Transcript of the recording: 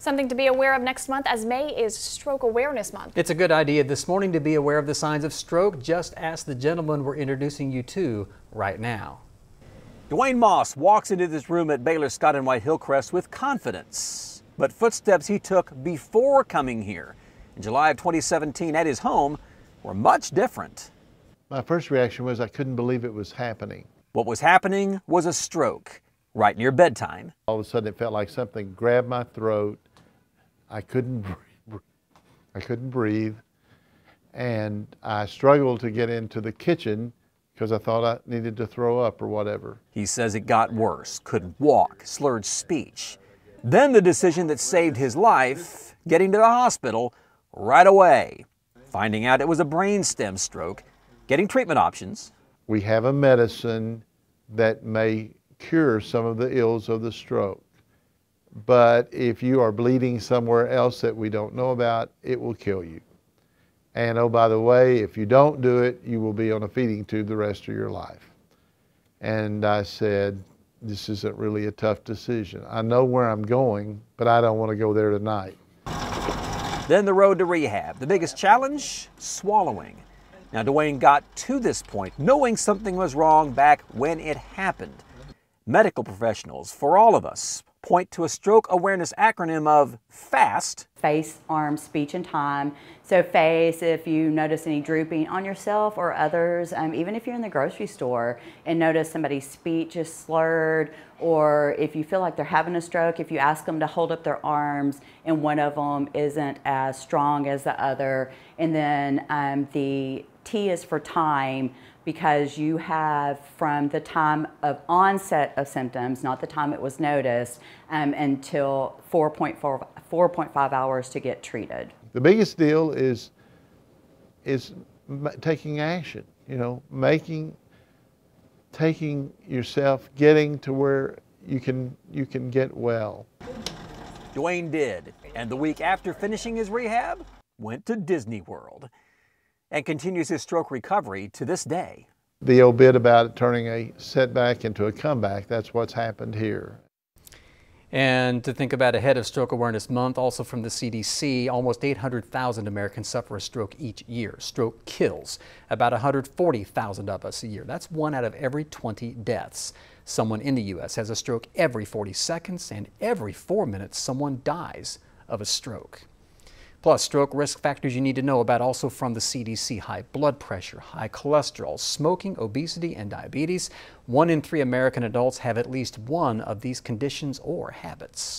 Something to be aware of next month, as May is Stroke Awareness Month. It's a good idea this morning to be aware of the signs of stroke. Just ask the gentleman we're introducing you to right now. Dwayne Moss walks into this room at Baylor Scott & White Hillcrest with confidence, but footsteps he took before coming here in July of 2017 at his home were much different. My first reaction was I couldn't believe it was happening. What was happening was a stroke right near bedtime. All of a sudden it felt like something grabbed my throat. I couldn't breathe, and I struggled to get into the kitchen because I thought I needed to throw up or whatever. He says it got worse, couldn't walk, slurred speech. Then the decision that saved his life, getting to the hospital right away, finding out it was a brainstem stroke, getting treatment options. We have a medicine that may cure some of the ills of the stroke, but if you are bleeding somewhere else that we don't know about, it will kill you. And oh, by the way, if you don't do it, you will be on a feeding tube the rest of your life. And I said, this isn't really a tough decision. I know where I'm going, but I don't want to go there tonight. Then the road to rehab. The biggest challenge? Swallowing. Now, Dwayne got to this point knowing something was wrong back when it happened. Medical professionals, for all of us, point to a stroke awareness acronym of FAST. Face, arms, speech, and time. So face, if you notice any drooping on yourself or others, even if you're in the grocery store and notice somebody's speech is slurred, or if you feel like they're having a stroke, if you ask them to hold up their arms and one of them isn't as strong as the other. And then the T is for time, because you have from the time of onset of symptoms, not the time it was noticed, until 4.5 hours to get treated. The biggest deal is taking action, taking yourself, getting to where you can get well. Dwayne did, and the week after finishing his rehab, went to Disney World and continues his stroke recovery to this day. The old bit about it turning a setback into a comeback, that's what's happened here. And to think about ahead of Stroke Awareness Month, also from the CDC, almost 800,000 Americans suffer a stroke each year. Stroke kills about 140,000 of us a year. That's 1 out of every 20 deaths. Someone in the U.S. has a stroke every 40 seconds, and every 4 minutes someone dies of a stroke. Plus, stroke risk factors you need to know about also from the CDC: high blood pressure, high cholesterol, smoking, obesity, and diabetes. 1 in 3 American adults have at least one of these conditions or habits.